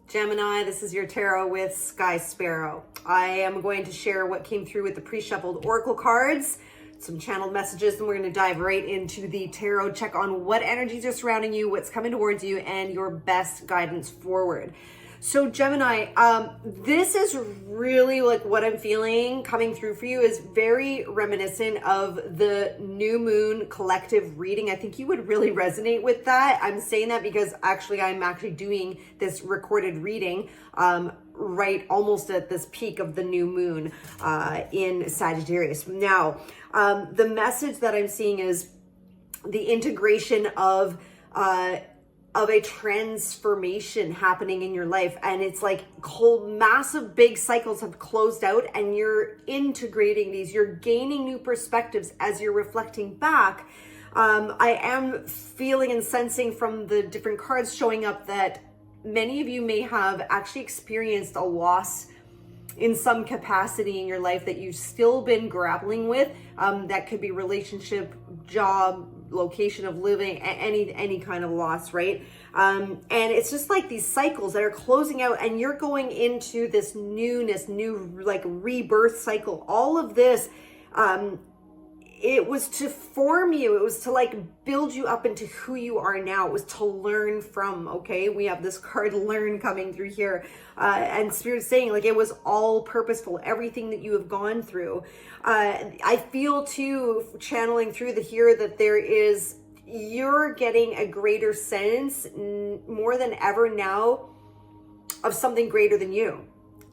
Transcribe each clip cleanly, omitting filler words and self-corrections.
Gemini, this is your tarot with Sparrow. I am going to share what came through with the pre-shuffled oracle cards, some channeled messages, and we're going to dive right into the tarot, check on what energies are surrounding you, what's coming towards you, and your best guidance forward. So Gemini, this is really like what I'm feeling coming through for you is very reminiscent of the new moon collective reading. I think you would really resonate with that. I'm saying that because I'm actually doing this recorded reading right almost at this peak of the new moon in Sagittarius. Now, the message that I'm seeing is the integration of a transformation happening in your life, and it's like whole massive big cycles have closed out and you're integrating these, you're gaining new perspectives as you're reflecting back. I am feeling and sensing from the different cards showing up that many of you may have actually experienced a loss in some capacity in your life that you've still been grappling with. That could be relationship, job, location of living, any kind of loss, right? And it's just like these cycles that are closing out and you're going into this newness, new like rebirth cycle. All of this, it was to form you. It was to like build you up into who you are now. It was to learn from, okay? We have this card learn coming through here. And Spirit's saying like it was all purposeful, everything that you have gone through. I feel too, channeling through the here, that you're getting a greater sense more than ever now of something greater than you.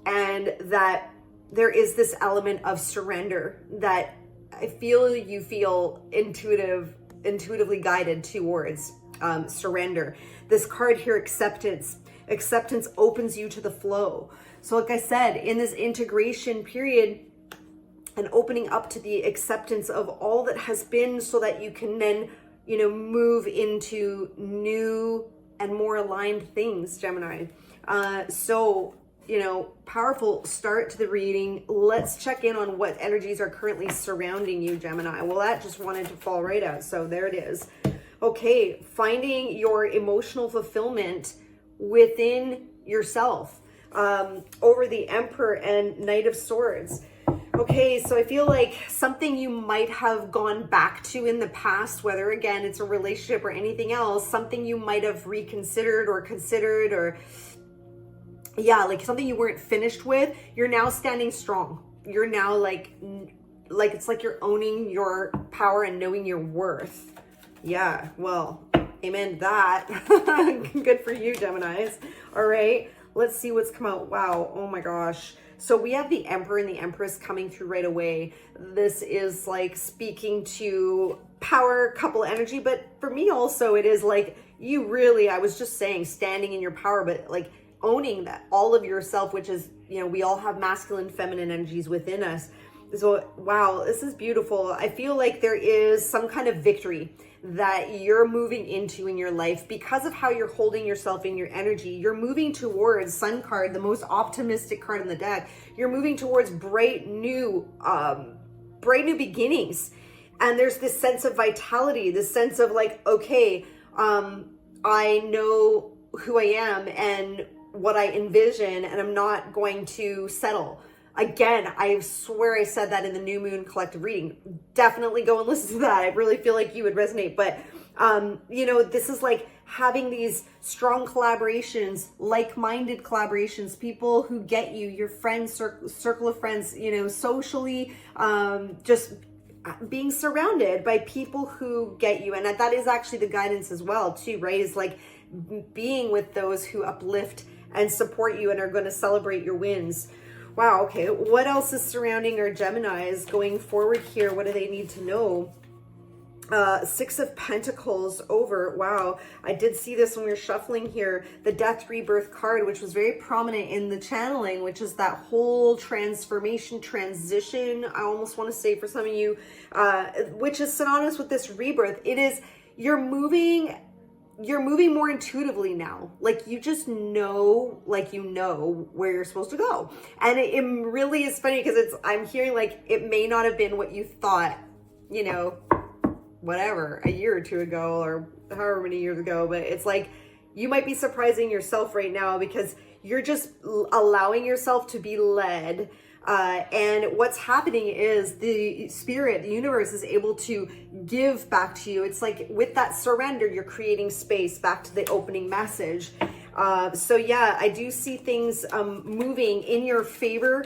And that there is this element of surrender that I feel you feel intuitively guided towards surrender. This card here, acceptance. Acceptance opens you to the flow. So like I said, in this integration period and opening up to the acceptance of all that has been so that you can then, move into new and more aligned things, Gemini. Powerful start to the reading. Let's check in on what energies are currently surrounding you, Gemini. Well, that just wanted to fall right out. So there it is. Okay, finding your emotional fulfillment within yourself. Over the Emperor and Knight of Swords. Okay, so I feel like something you might have gone back to in the past, whether again it's a relationship or anything else, something you might have reconsidered or considered, or like something you weren't finished with, you're now standing strong. You're now like it's like you're owning your power and knowing your worth. Yeah, well, amen to that. Good for you, Geminis. All right, let's see what's come out. Wow, oh my gosh. So we have the Emperor and the Empress coming through right away. This is like speaking to power couple energy, but for me also it is like you really, I was just saying, standing in your power, but like owning that all of yourself, which is, we all have masculine, feminine energies within us. So, wow, this is beautiful. I feel like there is some kind of victory that you're moving into in your life because of how you're holding yourself in your energy. You're moving towards Sun card, the most optimistic card in the deck. You're moving towards bright new beginnings. And there's this sense of vitality, this sense of like, okay, I know who I am and what I envision, and I'm not going to settle. Again, I swear I said that in the new moon collective reading. Definitely go and listen to that. I really feel like you would resonate. But, this is like having these strong collaborations, like-minded collaborations, people who get you, your friends, circle of friends, socially, just being surrounded by people who get you. And that is actually the guidance as well, too, right? Is like being with those who uplift and support you and are going to celebrate your wins. Wow, okay, what else is surrounding our Geminis going forward here? What do they need to know? Six of Pentacles over. Wow, I did see this when we were shuffling here. The Death Rebirth card, which was very prominent in the channeling, which is that whole transformation, transition, I almost want to say for some of you, which is synonymous with this rebirth. It is, you're moving more intuitively now. Like you just know, where you're supposed to go. And it really is funny because I'm hearing like, it may not have been what you thought, whatever, a year or two ago or however many years ago, but it's like, you might be surprising yourself right now because you're just allowing yourself to be led. And what's happening is the spirit, the universe is able to give back to you. It's like with that surrender, you're creating space back to the opening message. So yeah, I do see things moving in your favor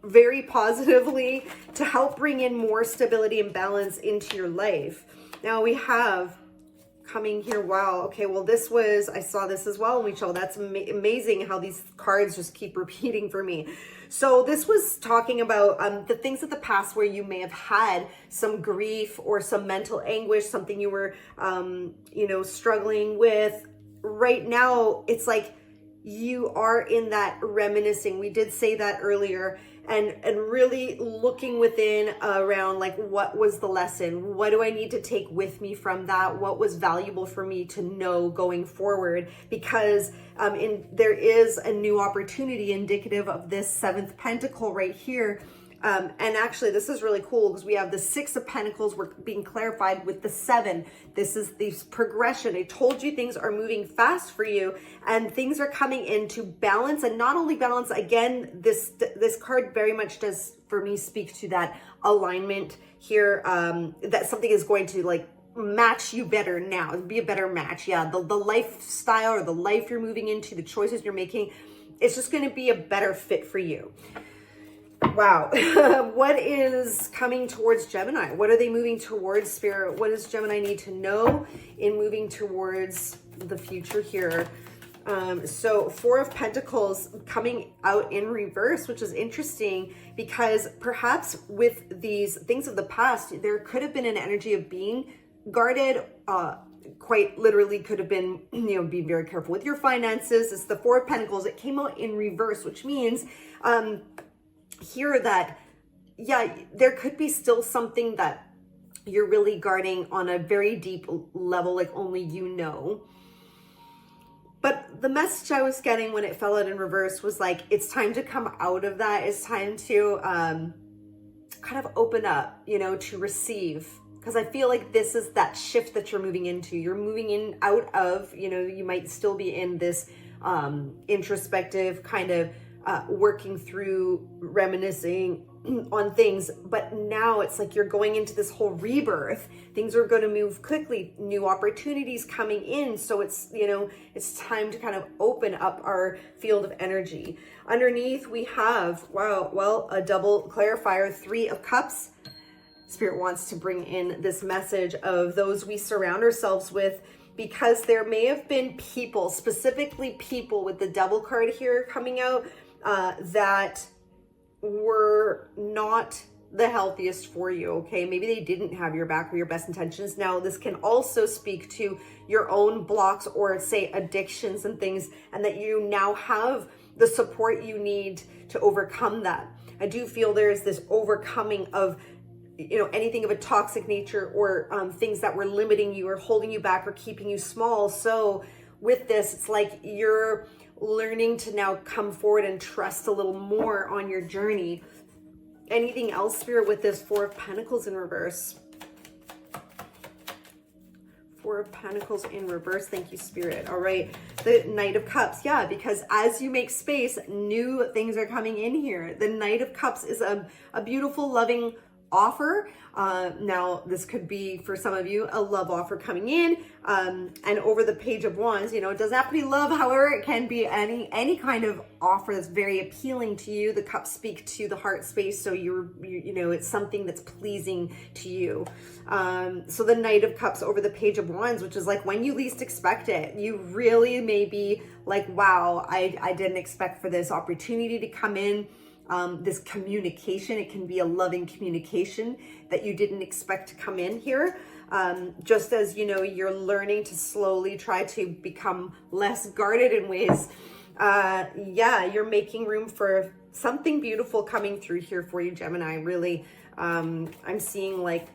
very positively to help bring in more stability and balance into your life. Now we have coming here. Wow. Okay. Well, I saw this as well, Michelle. That's amazing how these cards just keep repeating for me. So this was talking about the things of the past where you may have had some grief or some mental anguish, something you were, struggling with. Right now, it's like you are in that reminiscing. We did say that earlier. And really looking within around like, what was the lesson? What do I need to take with me from that? What was valuable for me to know going forward? Because there is a new opportunity indicative of this 7th pentacle right here. And actually, this is really cool because we have the 6 of Pentacles being clarified with the 7. This is the progression. I told you things are moving fast for you and things are coming into balance. And not only balance, again, this card very much does, for me, speak to that alignment here, that something is going to like match you better now, be a better match. Yeah, the lifestyle or the life you're moving into, the choices you're making, it's just going to be a better fit for you. Wow. What is coming towards Gemini? What are they moving towards, Spirit? What does Gemini need to know in moving towards the future here? So 4 of Pentacles coming out in reverse, which is interesting because perhaps with these things of the past, there could have been an energy of being guarded, quite literally could have been, be very careful with your finances. It's the 4 of Pentacles. It came out in reverse, which means, here that, yeah, there could be still something that you're really guarding on a very deep level, like only you know. But the message I was getting when it fell out in reverse was like, it's time to come out of that. It's time to kind of open up, to receive. Because I feel like this is that shift that you're moving into. You're moving in out of, you might still be in this introspective kind of working through, reminiscing on things, but now it's like you're going into this whole rebirth. Things are going to move quickly, new opportunities coming in. So it's, it's time to kind of open up our field of energy. Underneath we have, a double clarifier, 3 of Cups. Spirit wants to bring in this message of those we surround ourselves with, because there may have been people, specifically people with the Devil card here coming out, that were not the healthiest for you, okay? Maybe they didn't have your back or your best intentions. Now, this can also speak to your own blocks or say addictions and things, and that you now have the support you need to overcome that. I do feel there's this overcoming of, anything of a toxic nature or things that were limiting you or holding you back or keeping you small. So with this, it's like you're learning to now come forward and trust a little more on your journey. Anything else, Spirit, with this 4 of Pentacles in reverse? 4 of Pentacles in reverse. Thank you, Spirit. All right. The Knight of Cups. Yeah, because as you make space, new things are coming in here. The Knight of Cups is a beautiful, loving offer. Now this could be for some of you a love offer coming in, and over the Page of Wands, it doesn't have to be love. However, it can be any kind of offer that's very appealing to you. The cups speak to the heart space, so it's something that's pleasing to you. So the Knight of Cups over the Page of Wands, which is like when you least expect it, you really may be like, wow, I didn't expect for this opportunity to come in. This communication, it can be a loving communication that you didn't expect to come in here. Just as, you're learning to slowly try to become less guarded in ways. You're making room for something beautiful coming through here for you, Gemini. Really, I'm seeing like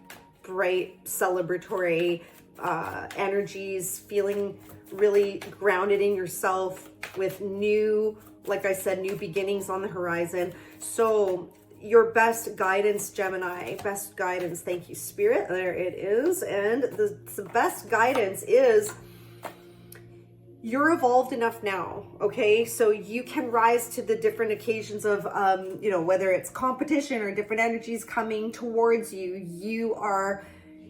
bright celebratory energies, feeling really grounded in yourself with new, like I said, new beginnings on the horizon. So your best guidance, Gemini, best guidance. Thank you, Spirit. There it is. And the best guidance is you're evolved enough now, okay? So you can rise to the different occasions of, you know, whether it's competition or different energies coming towards you, you are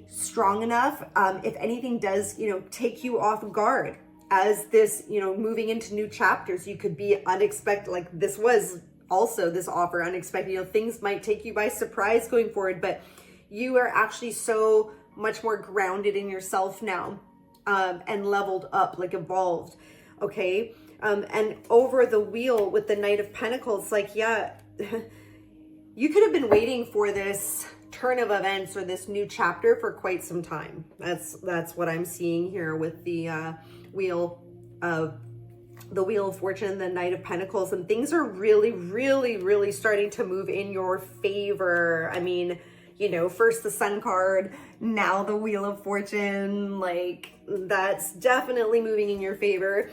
strong enough. If anything does, you know, take you off guard as this, you know, moving into new chapters, you could be unexpected. Like this was also this offer unexpected, you know, things might take you by surprise going forward, but you are actually so much more grounded in yourself now. And leveled up, like evolved, okay? And over the wheel with the Knight of Pentacles, like, yeah, you could have been waiting for this turn of events or this new chapter for quite some time. That's what I'm seeing here with the wheel of fortune, the Knight of Pentacles, and things are really, really, really starting to move in your favor. I mean, you know, first the Sun card, now the Wheel of Fortune, like that's definitely moving in your favor.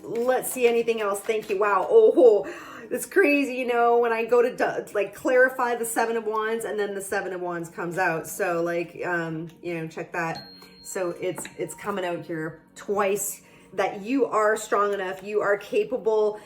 Let's see anything else. Thank you. Wow. Oh, it's crazy. You know, when I go to like clarify the Seven of Wands and then the Seven of Wands comes out. So like, you know, check that. So it's coming out here twice, that you are strong enough, you are capable.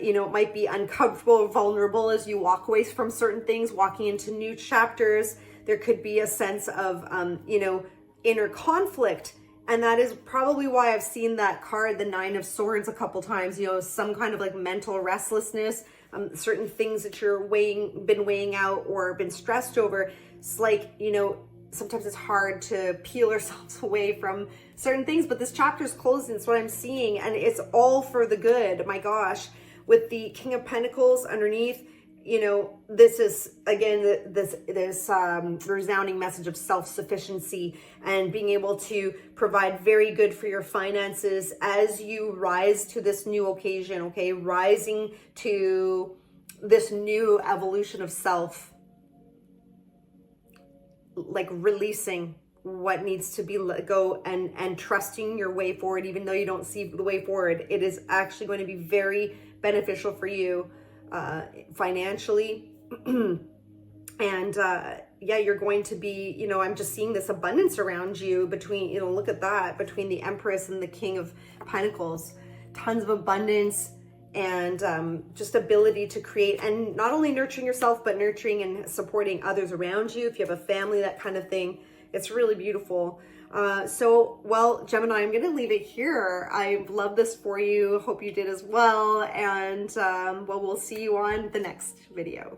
You know, it might be uncomfortable, vulnerable as you walk away from certain things, walking into new chapters. There could be a sense of, you know, inner conflict. And that is probably why I've seen that card, the Nine of Swords, a couple times, you know, some kind of like mental restlessness, certain things that you're been weighing out or been stressed over. It's like, you know, sometimes it's hard to peel ourselves away from certain things, but this chapter is closing. It's what I'm seeing, and it's all for the good. My gosh, with the King of Pentacles underneath, you know, this is again this resounding message of self-sufficiency and being able to provide very good for your finances as you rise to this new occasion. Okay, rising to this new evolution of self, like releasing what needs to be let go and trusting your way forward, even though you don't see the way forward. It is actually going to be very beneficial for you financially. And yeah, you're going to be, you know, I'm just seeing this abundance around you between, you know, look at that, between the Empress and the King of Pentacles, tons of abundance and just ability to create, and not only nurturing yourself, but nurturing and supporting others around you. If you have a family, that kind of thing, it's really beautiful. So, well, Gemini, I'm going to leave it here. I love this for you. Hope you did as well. And well, we'll see you on the next video.